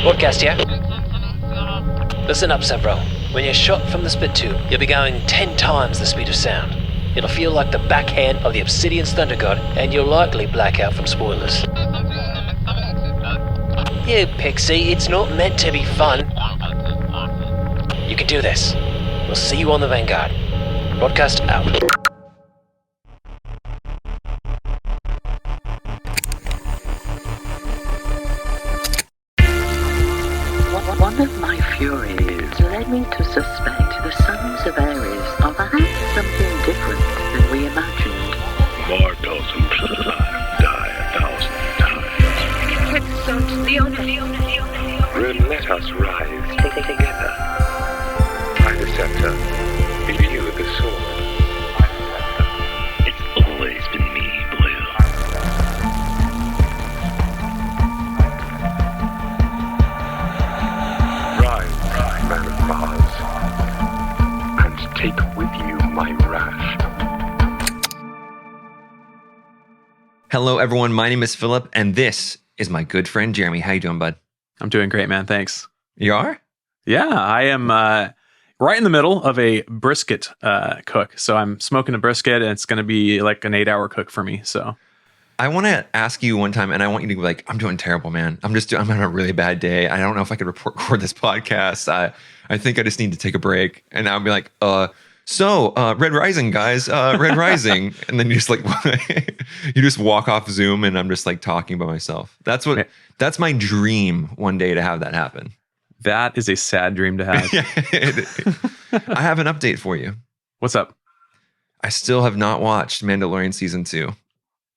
Broadcast here. Listen up, Severo. When you're shot from the spit tube, you'll be going 10 times the speed of sound. It'll feel like the backhand of the Obsidian's Thunder God, and you'll likely black out from spoilers. You pixie, it's not meant to be fun. You can do this. We'll see you on the Vanguard. Broadcast out. One of my furies led me to suspect the sons of Ares are perhaps something different than we imagined. More doesn't die 1,000 times. Exalt the honor. Let us rise together. By the scepter, in you the sword. It's always been me, Blue. Rise, man of Mars, and take with you my wrath. Hello, everyone. My name is Philip, and this is my good friend Jeremy. How you doing, bud? I'm doing great, man. Thanks. You are? Yeah, I am right in the middle of a brisket cook. So I'm smoking a brisket, and it's going to be like an 8-hour cook for me. So I want to ask you one time, and I want you to be like, I'm doing terrible, man. I'm having a really bad day. I don't know if I could record this podcast. I think I just need to take a break. And I'll be like, Red Rising, guys, Red Rising. And then you just like, you just walk off Zoom and I'm just like talking by myself. That's my dream one day to have that happen. That is a sad dream to have. I have an update for you. What's up? I still have not watched Mandalorian season 2.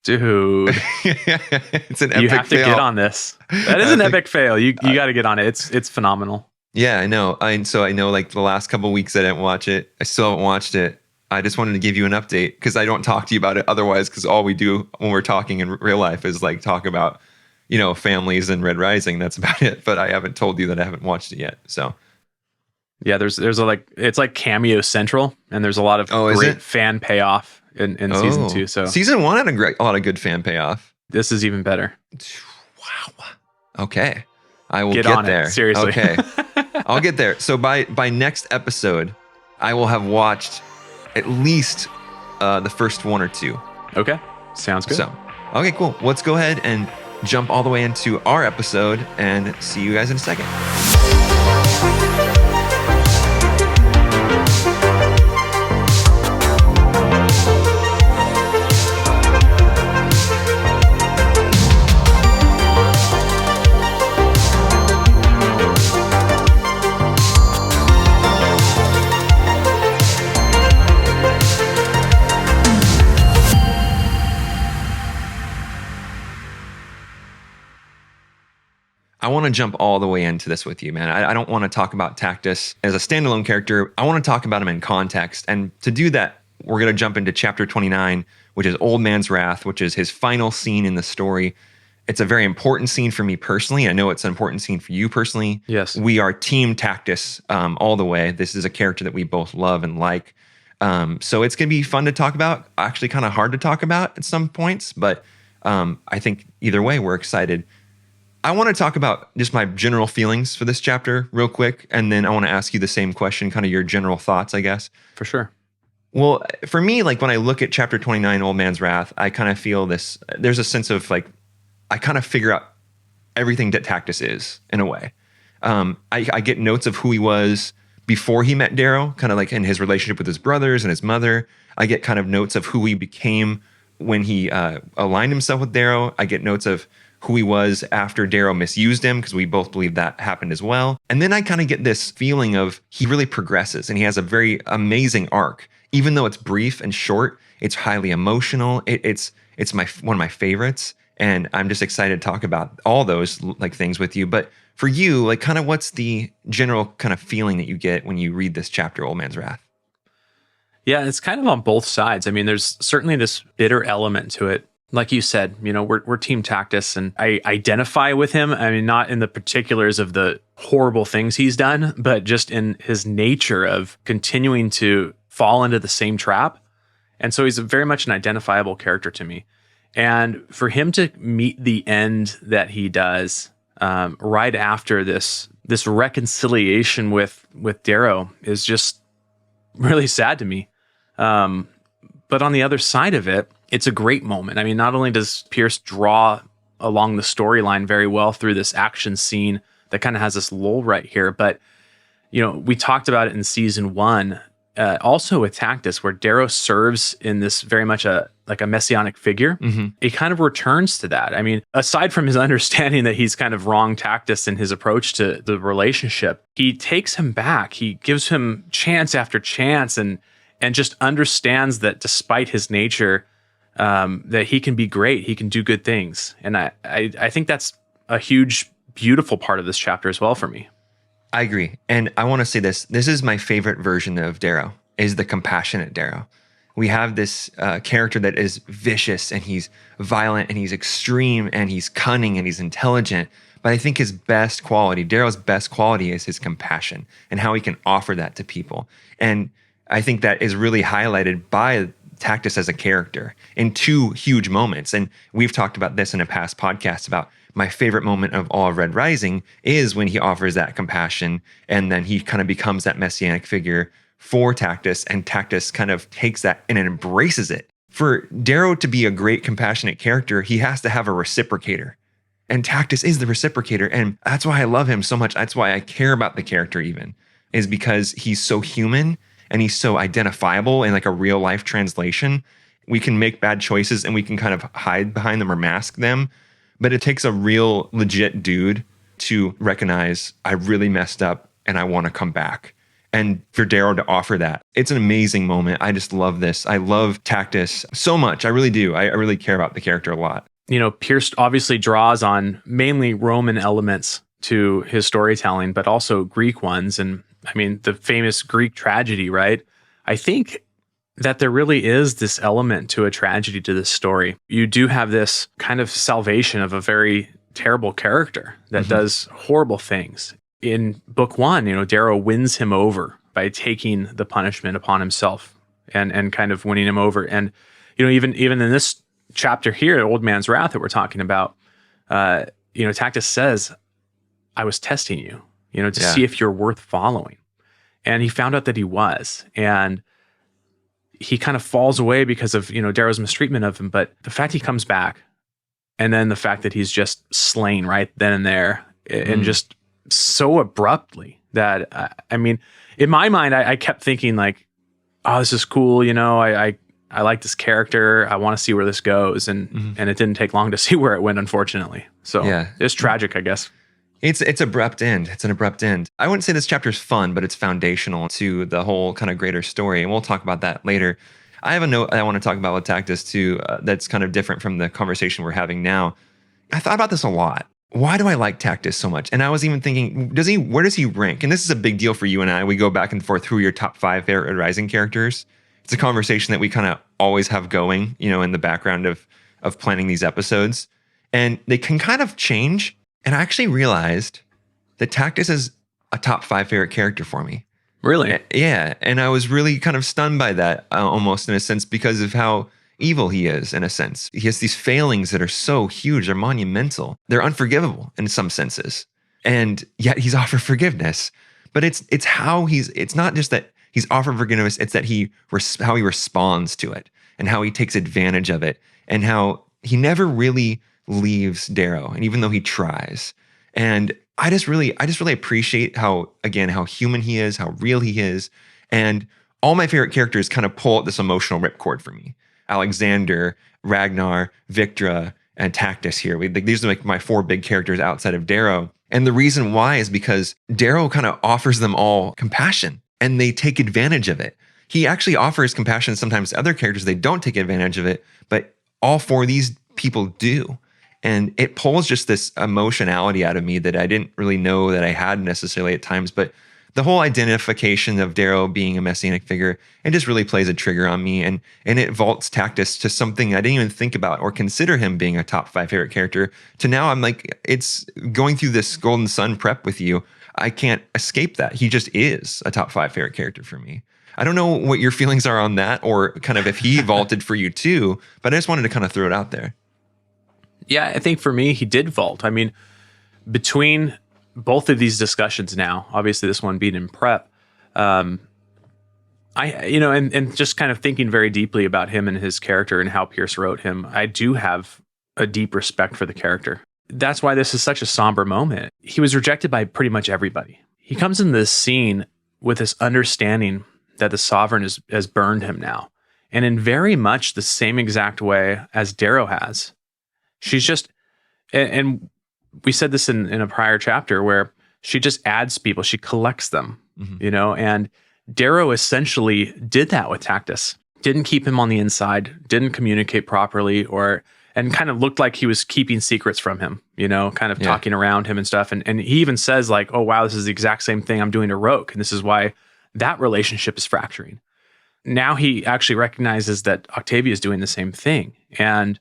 Dude. It's an epic fail. You have to get on this. That is an epic fail. You got to get on it. It's phenomenal. Yeah, I know. So I know like the last couple of weeks I didn't watch it. I still haven't watched it. I just wanted to give you an update because I don't talk to you about it otherwise, because all we do when we're talking in real life is like talk about, families and Red Rising. That's about it. But I haven't told you that I haven't watched it yet. So yeah, there's it's like cameo central, and there's a lot of great fan payoff in season 2. So season 1 had a lot of good fan payoff. This is even better. Wow. Okay. I will get on there. It. Seriously. Okay. I'll get there. So by next episode, I will have watched at least the first 1 or 2. Okay. Sounds good. So, okay, cool. Let's go ahead and jump all the way into our episode and see you guys in a second. I want to jump all the way into this with you, man. I don't want to talk about Tactus as a standalone character. I want to talk about him in context. And to do that, we're going to jump into chapter 29, which is Old Man's Wrath, which is his final scene in the story. It's a very important scene for me personally. I know it's an important scene for you personally. Yes. We are Team Tactus all the way. This is a character that we both love and like. So it's going to be fun to talk about. Actually, kind of hard to talk about at some points. But I think either way, we're excited. I want to talk about just my general feelings for this chapter real quick, and then I want to ask you the same question, kind of your general thoughts, I guess. For sure. Well, for me, like when I look at chapter 29, Old Man's Wrath, I kind of feel this, there's a sense of like, I kind of figure out everything that Tactus is in a way. I get notes of who he was before he met Darrow, kind of like in his relationship with his brothers and his mother. I get kind of notes of who he became when he aligned himself with Darrow. I get notes of who he was after Darrow misused him, because we both believe that happened as well. And then I kind of get this feeling of he really progresses and he has a very amazing arc. Even though it's brief and short, it's highly emotional. It's one of my favorites. And I'm just excited to talk about all those like things with you. But for you, like kind of what's the general kind of feeling that you get when you read this chapter, Old Man's Wrath? Yeah, it's kind of on both sides. I mean, there's certainly this bitter element to it Like you said, we're Team Tactus, and I identify with him. I mean, not in the particulars of the horrible things he's done, but just in his nature of continuing to fall into the same trap. And so he's very much an identifiable character to me. And for him to meet the end that he does right after this reconciliation with Darrow is just really sad to me. But on the other side of it, it's a great moment. I mean, not only does Pierce draw along the storyline very well through this action scene that kind of has this lull right here, but we talked about it in season 1, also with Tactus, where Darrow serves in this very much a messianic figure. Mm-hmm. It kind of returns to that. I mean, aside from his understanding that he's kind of wronged Tactus in his approach to the relationship, he takes him back. He gives him chance after chance, and just understands that despite his nature, that he can be great, he can do good things. And I think that's a huge, beautiful part of this chapter as well for me. I agree. And I want to say this. This is my favorite version of Darrow, is the compassionate Darrow. We have this character that is vicious, and he's violent, and he's extreme, and he's cunning, and he's intelligent. But I think his best quality, Darrow's best quality, is his compassion and how he can offer that to people. And I think that is really highlighted by Tactus as a character in 2 huge moments. And we've talked about this in a past podcast about my favorite moment of all of Red Rising is when he offers that compassion, and then he kind of becomes that messianic figure for Tactus, and Tactus kind of takes that and embraces it. For Darrow to be a great compassionate character, he has to have a reciprocator. And Tactus is the reciprocator. And that's why I love him so much. That's why I care about the character even, is because he's so human and he's so identifiable in like a real life translation. We can make bad choices and we can kind of hide behind them or mask them. But it takes a real legit dude to recognize I really messed up and I want to come back. And for Darrow to offer that, it's an amazing moment. I just love this. I love Tactus so much. I really do. I really care about the character a lot. Pierce obviously draws on mainly Roman elements to his storytelling, but also Greek ones. And I mean, the famous Greek tragedy, right? I think that there really is this element to a tragedy to this story. You do have this kind of salvation of a very terrible character that does horrible things. In book 1, Darrow wins him over by taking the punishment upon himself and kind of winning him over. And, even in this chapter here, Old Man's Wrath that we're talking about, Tactus says, I was testing you, to see if you're worth following. And he found out that he was. And he kind of falls away because of, Darrow's mistreatment of him. But the fact he comes back, and then the fact that he's just slain right then and there, and just so abruptly that, I mean, in my mind, I kept thinking like, oh, this is cool. I like this character. I want to see where this goes. And it didn't take long to see where it went, unfortunately. So it's tragic, I guess. It's abrupt end. It's an abrupt end. I wouldn't say this chapter is fun, but it's foundational to the whole kind of greater story. And we'll talk about that later. I have a note I want to talk about with Tactus too, that's kind of different from the conversation we're having now. I thought about this a lot. Why do I like Tactus so much? And I was even thinking, where does he rank? And this is a big deal for you and I. We go back and forth through your top 5 favorite Red Rising characters. It's a conversation that we kind of always have going, in the background of planning these episodes. And they can kind of change. And I actually realized that Tactus is a top 5 favorite character for me. Really? Yeah. And I was really kind of stunned by that, almost in a sense, because of how evil he is, in a sense. He has these failings that are so huge, they're monumental. They're unforgivable in some senses. And yet he's offered forgiveness. But it's not just that he's offered forgiveness, it's that how he responds to it and how he takes advantage of it and how he never really leaves Darrow, and even though he tries. And I just really appreciate how human he is, how real he is. And all my favorite characters kind of pull out this emotional ripcord for me. Alexander, Ragnar, Victra, and Tactus here. These are like my 4 big characters outside of Darrow. And the reason why is because Darrow kind of offers them all compassion, and they take advantage of it. He actually offers compassion sometimes to other characters. They don't take advantage of it, but all 4 of these people do. And it pulls just this emotionality out of me that I didn't really know that I had necessarily at times. But the whole identification of Darrow being a messianic figure, it just really plays a trigger on me, and it vaults Tactus to something I didn't even think about or consider him being a top 5 favorite character, to now I'm like, it's going through this Golden Sun prep with you. I can't escape that. He just is a top 5 favorite character for me. I don't know what your feelings are on that, or kind of if he vaulted for you too, but I just wanted to kind of throw it out there. Yeah, I think for me, he did vault. I mean, between both of these discussions now, obviously this one being in prep, and just kind of thinking very deeply about him and his character and how Pierce wrote him, I do have a deep respect for the character. That's why this is such a somber moment. He was rejected by pretty much everybody. He comes in this scene with this understanding that the Sovereign has burned him now, and in very much the same exact way as Darrow has. She's just, and we said this in a prior chapter, where she just adds people, she collects them, and Darrow essentially did that with Tactus. Didn't keep him on the inside, didn't communicate properly, and kind of looked like he was keeping secrets from him, kind of talking around him and stuff. And he even says like, oh, wow, this is the exact same thing I'm doing to Roque. And this is why that relationship is fracturing. Now he actually recognizes that Octavia is doing the same thing. And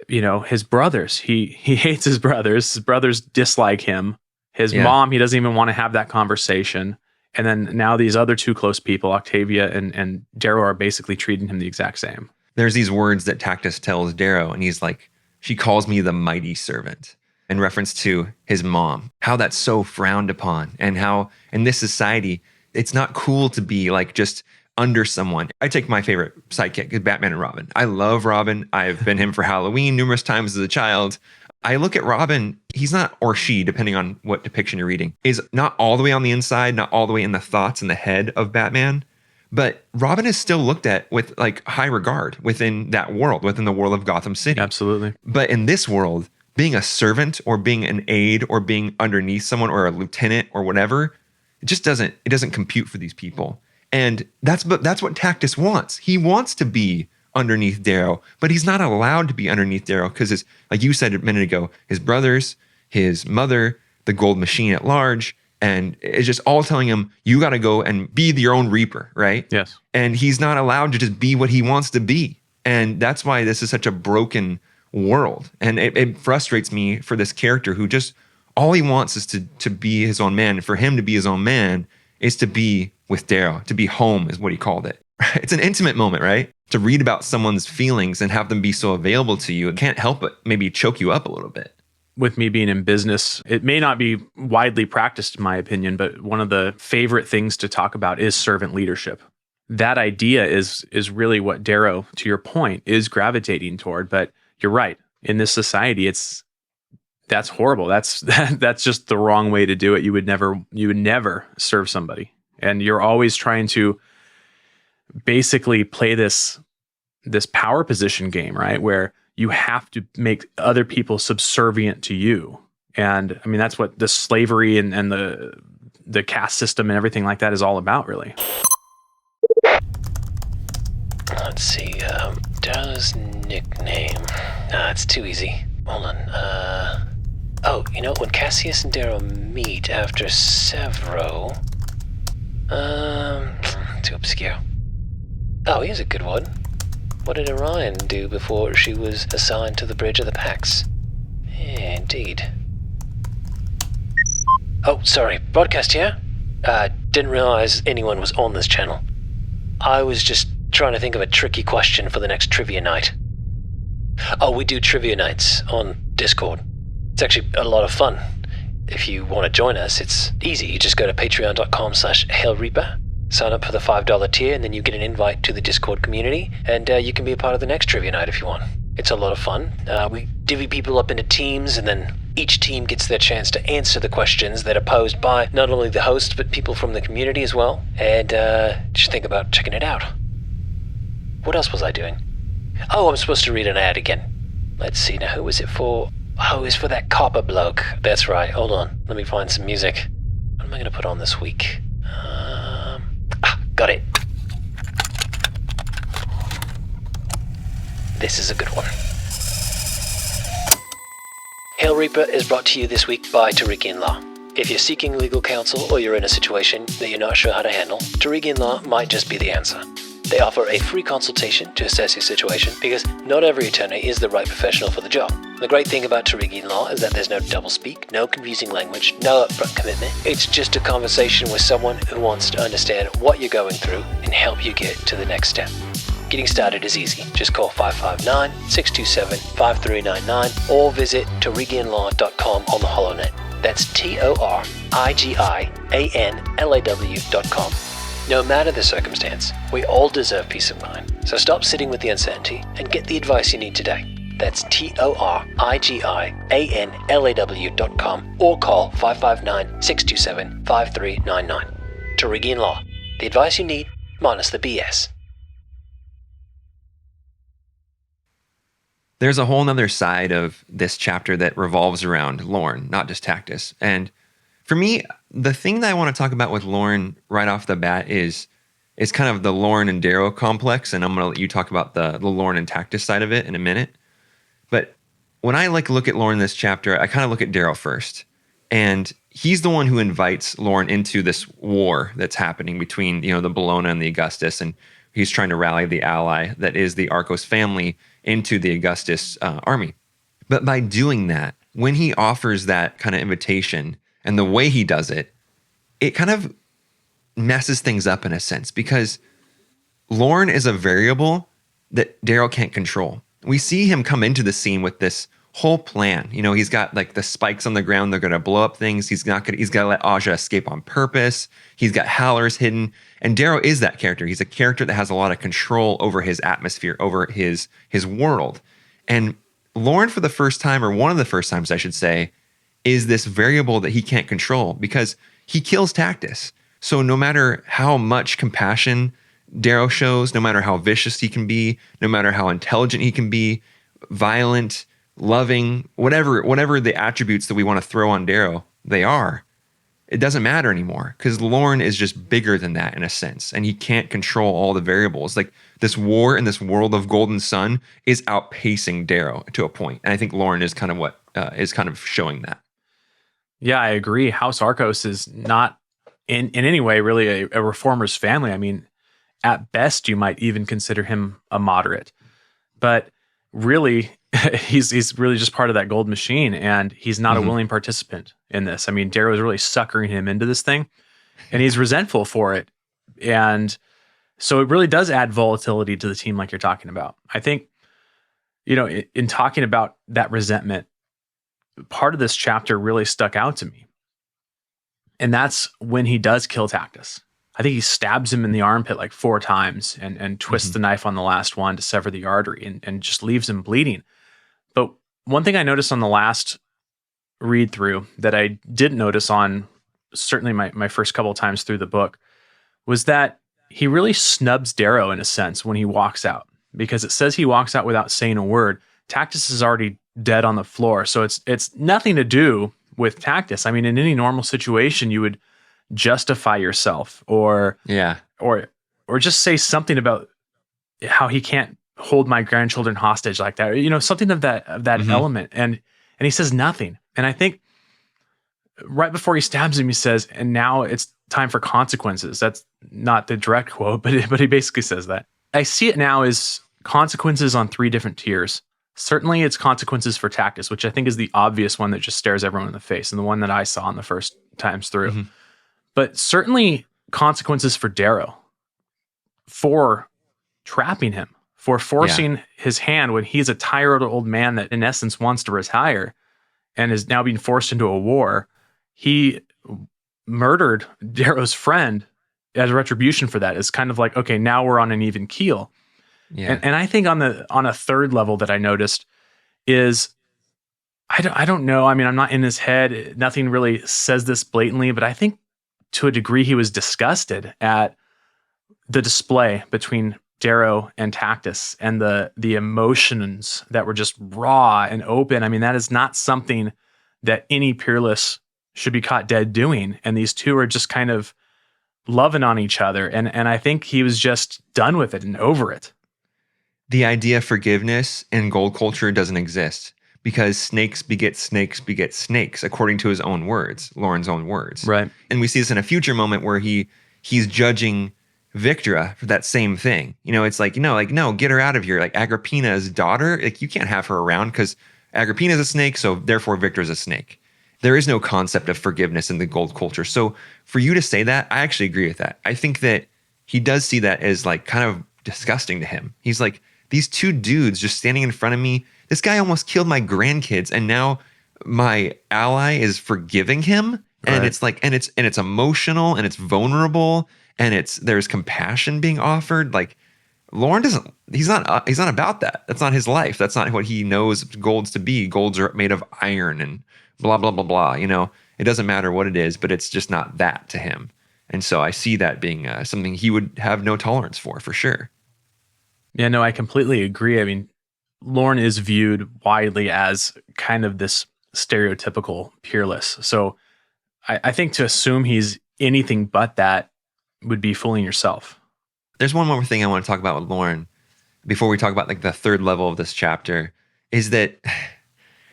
his brothers, he hates his brothers. His brothers dislike him. His mom, he doesn't even want to have that conversation. And then now these other 2 close people, Octavia and Darrow, are basically treating him the exact same. There's these words that Tactus tells Darrow, and he's like, she calls me the mighty servant, in reference to his mom, how that's so frowned upon, and how in this society, it's not cool to be like just under someone. I take my favorite sidekick, Batman and Robin. I love Robin. I've been him for Halloween numerous times as a child. I look at Robin, he's not, or she, depending on what depiction you're reading, is not all the way on the inside, not all the way in the thoughts and the head of Batman. But Robin is still looked at with like high regard within that world, within the world of Gotham City. Absolutely. But in this world, being a servant or being an aide or being underneath someone or a lieutenant or whatever, it doesn't compute for these people. And that's what Tactus wants. He wants to be underneath Darrow, but he's not allowed to be underneath Darrow because, like you said a minute ago, his brothers, his mother, the gold machine at large, and it's just all telling him, you got to go and be your own reaper, right? Yes. And he's not allowed to just be what he wants to be. And that's why this is such a broken world. And it frustrates me for this character who just, all he wants is to be his own man. And for him to be his own man is to be with Darrow, to be home is what he called it. It's an intimate moment, right? To read about someone's feelings and have them be so available to you, it can't help but maybe choke you up a little bit. With me being in business, it may not be widely practiced in my opinion, but one of the favorite things to talk about is servant leadership. That idea is really what Darrow, to your point, is gravitating toward. But you're right. In this society, that's horrible. That's just the wrong way to do it. You would never serve somebody. And you're always trying to basically play this power position game, right? Where you have to make other people subservient to you. And I mean, that's what the slavery and the caste system and everything like that is all about, really. Let's see, Darrow's nickname. It's too easy. Hold on. When Cassius and Darrow meet after Severo... too obscure. Oh, here's a good one. What did Orion do before she was assigned to the Bridge of the Pax? Yeah, indeed. Oh, sorry, broadcast here? Didn't realize anyone was on this channel. I was just trying to think of a tricky question for the next trivia night. Oh, we do trivia nights on Discord. It's actually a lot of fun. If you want to join us, it's easy. You just go to patreon.com/HailReaper, sign up for the $5 tier, and then you get an invite to the Discord community, and you can be a part of the next trivia night if you want. It's a lot of fun. We divvy people up into teams, and then each team gets their chance to answer the questions that are posed by not only the host, but people from the community as well. And just think about checking it out. What else was I doing? Oh, I'm supposed to read an ad again. Let's see, now who was it for? Oh, it's for that copper bloke. That's right, hold on. Let me find some music. What am I going to put on this week? Got it. This is a good one. Hail Reaper is brought to you this week by Tariqian Law. If you're seeking legal counsel or you're in a situation that you're not sure how to handle, Torigian Law might just be the answer. They offer a free consultation to assess your situation because not every attorney is the right professional for the job. The great thing about Torigian Law is that there's no doublespeak, no confusing language, no upfront commitment. It's just a conversation with someone who wants to understand what you're going through and help you get to the next step. Getting started is easy. Just call 559-627-5399 or visit torigianlaw.com on the HoloNet. That's TORIGIANLAW.com. No matter the circumstance, we all deserve peace of mind. So stop sitting with the uncertainty and get the advice you need today. That's TORIGIANLAW.com or call 559-627-5399. Torigian Law. The advice you need minus the BS. There's a whole nother side of this chapter that revolves around Lorn, not just Tactus. And for me, the thing that I want to talk about with Lorn right off the bat is kind of the Lorn and Darrow complex, and I'm going to let you talk about the Lorn and Tactus side of it in a minute. But when I look at Lorn in this chapter, I kind of look at Darrow first. And he's the one who invites Lorn into this war that's happening between, the Bellona and the Augustus, and he's trying to rally the ally that is the Arcos family into the Augustus army. But by doing that, when he offers that kind of invitation and the way he does it, it kind of messes things up in a sense because Lorn is a variable that Darrow can't control. We see him come into the scene with this whole plan. He's got the spikes on the ground. They're going to blow up things. He's got to let Aja escape on purpose. He's got howlers hidden. And Darrow is that character. He's a character that has a lot of control over his atmosphere, over his world. And Lorn, for the first time, or one of the first times I should say, is this variable that he can't control because he kills Tactus. So no matter how much compassion Darrow shows, no matter how vicious he can be, no matter how intelligent he can be, violent, loving, whatever the attributes that we want to throw on Darrow, they are. It doesn't matter anymore because Lorn is just bigger than that in a sense, and he can't control all the variables. This war in this world of Golden Sun is outpacing Darrow to a point, and I think Lorn is kind of what is kind of showing that. Yeah, I agree. House Arcos is not in any way really a reformer's family. I mean, at best, you might even consider him a moderate, but really, he's really just part of that gold machine, and he's not a willing participant in this. I mean, Darrow is really suckering him into this thing, and he's resentful for it. And so it really does add volatility to the team like you're talking about. I think, in talking about that resentment, part of this chapter really stuck out to me. And that's when he does kill Tactus. I think he stabs him in the armpit 4 times and twists the knife on the last one to sever the artery and just leaves him bleeding. But one thing I noticed on the last read through that I didn't notice on certainly my first couple of times through the book was that he really snubs Darrow in a sense when he walks out, because it says he walks out without saying a word. Tactus is already dead on the floor. So it's nothing to do with Tactus. I mean, in any normal situation, you would justify yourself or just say something about how he can't hold my grandchildren hostage like that, something of that element. And he says nothing. And I think right before he stabs him, he says, and now it's time for consequences. That's not the direct quote, but he basically says that. I see it now as consequences on 3 different tiers. Certainly it's consequences for Tactus, which I think is the obvious one that just stares everyone in the face and the one that I saw on the first times through. But certainly consequences for Darrow for trapping him, for forcing his hand when he's a tired old man that in essence wants to retire and is now being forced into a war. He murdered Darrow's friend as retribution for that. It's kind of like, okay, now we're on an even keel. Yeah. And I think on a third level that I noticed is, I don't know. I mean, I'm not in his head. Nothing really says this blatantly, but I think to a degree he was disgusted at the display between Darrow and Tactus and the emotions that were just raw and open. I mean, that is not something that any peerless should be caught dead doing. And these two are just kind of loving on each other. And I think he was just done with it and over it. The idea of forgiveness in gold culture doesn't exist because snakes beget snakes beget snakes, according to his own words, Lorn's own words. Right. And we see this in a future moment where he's judging Victra for that same thing. It's like, no, get her out of here. Like Agrippina's daughter, like you can't have her around because Agrippina's a snake, so therefore Victor's a snake. There is no concept of forgiveness in the gold culture. So for you to say that, I actually agree with that. I think that he does see that as like kind of disgusting to him. He's like, these two dudes just standing in front of me. This guy almost killed my grandkids, and now my ally is forgiving him. And it's like, and it's emotional and it's vulnerable and there's compassion being offered. Like Lorn he's not about that. That's not his life. That's not what he knows golds to be. Golds are made of iron and blah, blah, blah, blah. It doesn't matter what it is, but it's just not that to him. And so I see that being something he would have no tolerance for sure. Yeah, no, I completely agree. I mean, Lorn is viewed widely as kind of this stereotypical peerless. So I think to assume he's anything but that would be fooling yourself. There's one more thing I want to talk about with Lorn before we talk about like the third level of this chapter, is that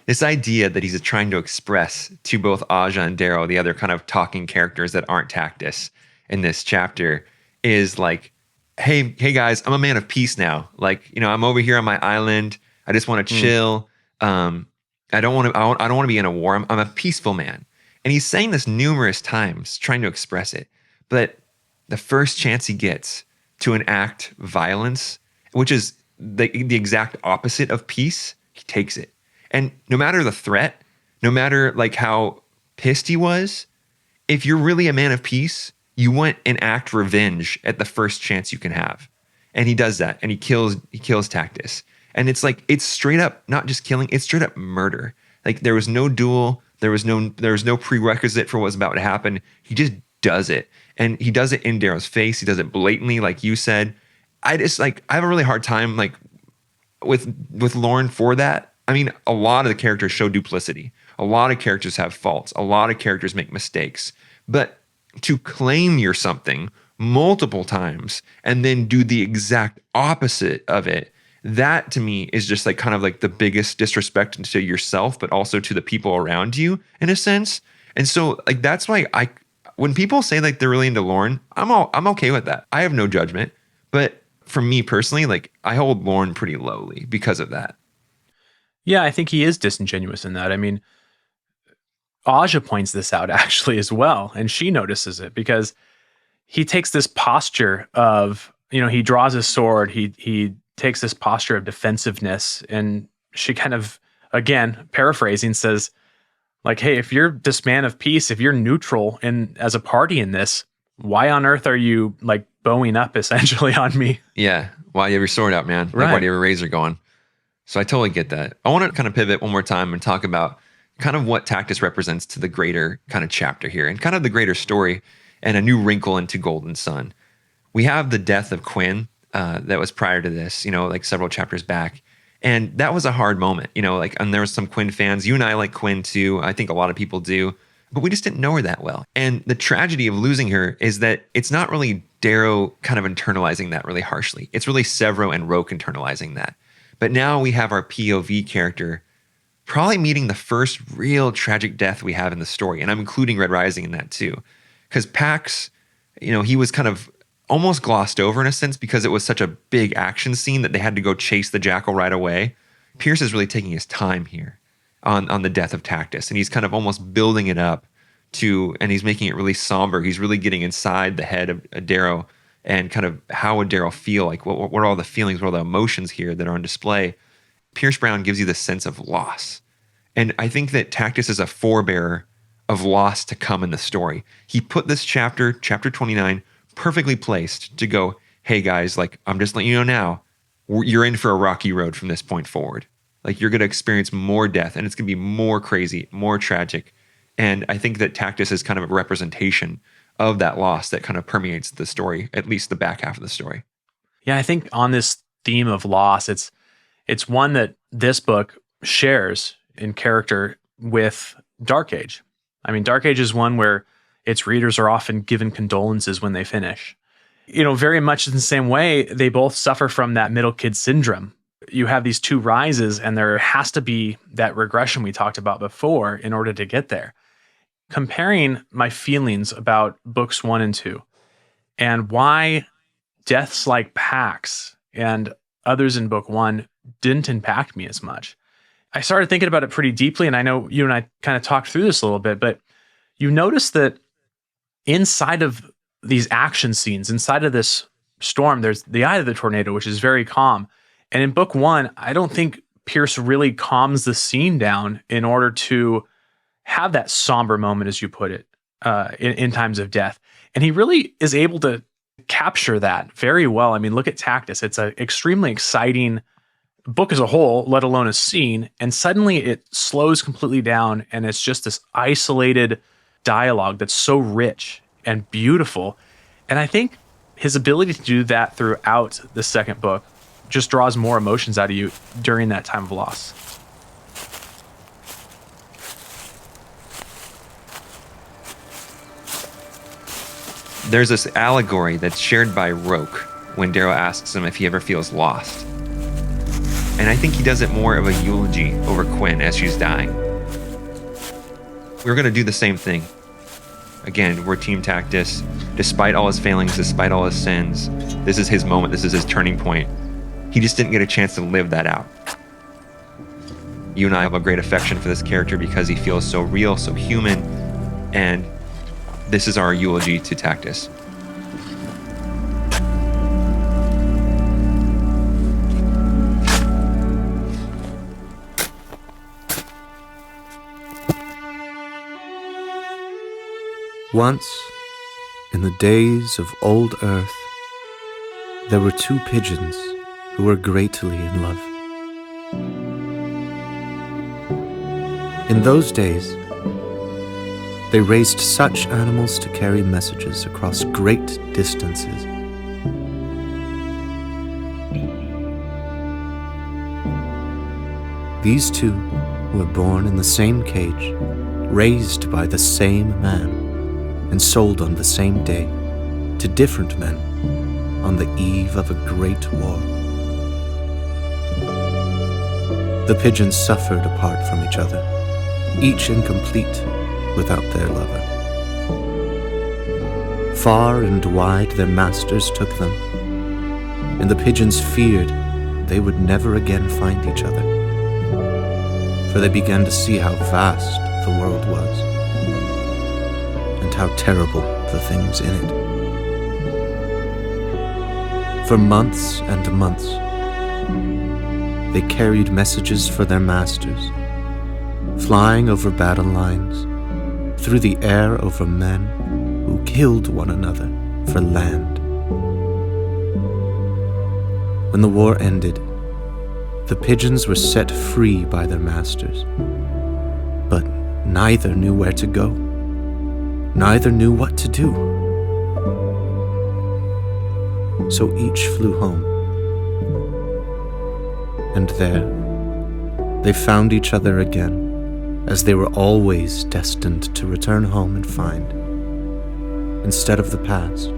this idea that he's trying to express to both Aja and Darrow, the other kind of talking characters that aren't Tactus in this chapter, is like, hey guys, I'm a man of peace now. Like, I'm over here on my island. I just want to chill. I don't want to be in a war. I'm a peaceful man. And he's saying this numerous times, trying to express it. But the first chance he gets to enact violence, which is the exact opposite of peace, he takes it. And no matter the threat, no matter like how pissed he was, if you're really a man of peace, you want and enact revenge at the first chance you can have. And he does that, and he kills Tactus. And it's like, it's straight up not just killing, it's straight up murder. Like there was no duel, there was no prerequisite for what was about to happen. He just does it. And he does it in Darrow's face. He does it blatantly, like you said. I have a really hard time like with Lorn for that. I mean, a lot of the characters show duplicity. A lot of characters have faults. A lot of characters make mistakes. But to claim you're something multiple times and then do the exact opposite of it, that to me is just like kind of like the biggest disrespect to yourself, but also to the people around you in a sense. And so like, that's why when people say like they're really into Lorn, I'm okay with that. I have no judgment, but for me personally, like I hold Lorn pretty lowly because of that. Yeah, I think he is disingenuous in that. I mean, Aja points this out actually as well, and she notices it because he takes this posture of, he draws his sword, he takes this posture of defensiveness, and she kind of, again, paraphrasing, says like, hey, if you're this man of peace, if you're neutral and as a party in this, why on earth are you like bowing up essentially on me? Yeah, why do you have your sword out, man? Right. Like, why do you have a razor going? So I totally get that. I want to kind of pivot one more time and talk about kind of what Tactus represents to the greater kind of chapter here and kind of the greater story and a new wrinkle into Golden Sun. We have the death of Quinn that was prior to this, like several chapters back. And that was a hard moment, and there was some Quinn fans. You and I like Quinn too. I think a lot of people do, but we just didn't know her that well. And the tragedy of losing her is that it's not really Darrow kind of internalizing that really harshly. It's really Severo and Roque internalizing that. But now we have our POV character probably meeting the first real tragic death we have in the story. And I'm including Red Rising in that too. Because Pax, he was kind of almost glossed over in a sense because it was such a big action scene that they had to go chase the jackal right away. Pierce is really taking his time here on the death of Tactus. And he's kind of almost building it up and he's making it really somber. He's really getting inside the head of Darrow and kind of how would Darrow feel? Like what are all the feelings, what are the emotions here that are on display? Pierce Brown gives you this sense of loss. And I think that Tactus is a forebearer of loss to come in the story. He put this chapter 29, perfectly placed to go, hey guys, like I'm just letting you know now, you're in for a rocky road from this point forward. Like you're going to experience more death and it's going to be more crazy, more tragic. And I think that Tactus is kind of a representation of that loss that kind of permeates the story, at least the back half of the story. Yeah, I think on this theme of loss, it's one that this book shares in character with Dark Age. I mean, Dark Age is one where its readers are often given condolences when they finish. Very much in the same way, they both suffer from that middle kid syndrome. you have these two rises, and there has to be that regression we talked about before in order to get there. Comparing my feelings about books 1 and 2 and why deaths like Pax and others in book 1 didn't impact me as much, I started thinking about it pretty deeply. And I know you and I kind of talked through this a little bit, but you notice that inside of these action scenes, inside of this storm, there's the eye of the tornado, which is very calm. And in book 1, I don't think Pierce really calms the scene down in order to have that somber moment, as you put it, in times of death. And he really is able to capture that very well. I mean, look at Tactus. It's an extremely exciting book as a whole, let alone a scene. And suddenly it slows completely down, and it's just this isolated dialogue that's so rich and beautiful. And I think his ability to do that throughout the second book just draws more emotions out of you during that time of loss. There's this allegory that's shared by Roque when Darrow asks him if he ever feels lost. And I think he does it more of a eulogy over Quinn as she's dying. We're going to do the same thing. Again, we're Team Tactus. Despite all his failings, despite all his sins, this is his moment. This is his turning point. He just didn't get a chance to live that out. You and I have a great affection for this character because he feels so real, so human, and this is our eulogy to Tactus. Once, in the days of old earth, there were two pigeons who were greatly in love. In those days, they raised such animals to carry messages across great distances. These two were born in the same cage, raised by the same man, and sold on the same day to different men on the eve of a great war. The pigeons suffered apart from each other, each incomplete without their lover. Far and wide their masters took them, and the pigeons feared they would never again find each other, for they began to see how vast the world was, and how terrible the things in it. For months and months, they carried messages for their masters, flying over battle lines, through the air over men who killed one another for land. When the war ended, the pigeons were set free by their masters, but neither knew where to go. Neither knew what to do. So each flew home. And there, they found each other again, as they were always destined to return home and find, instead of the past,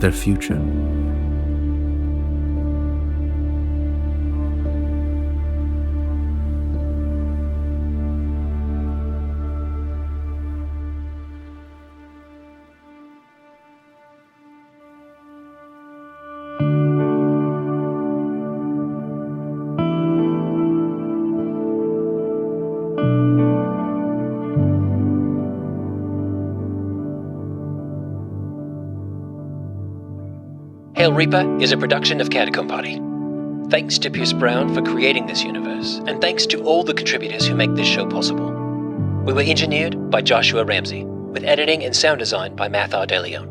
their future. Hail Reaper is a production of Catacomb Party. Thanks to Pierce Brown for creating this universe, and thanks to all the contributors who make this show possible. We were engineered by Joshua Ramsey, with editing and sound design by Mathr de Leon.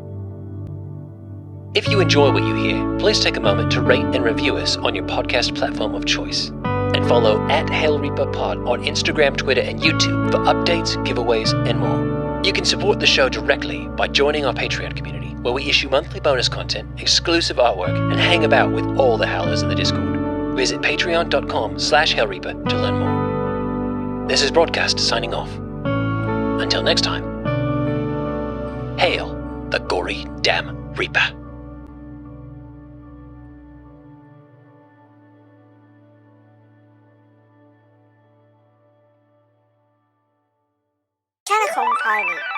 If you enjoy what you hear, please take a moment to rate and review us on your podcast platform of choice, and follow @HailReaperPod on Instagram, Twitter, and YouTube for updates, giveaways, and more. You can support the show directly by joining our Patreon community, where we issue monthly bonus content, exclusive artwork, and hang about with all the Howlers in the Discord. Visit patreon.com/HailReaper to learn more. This is Broadcast signing off. Until next time, hail the gory damn Reaper. Company.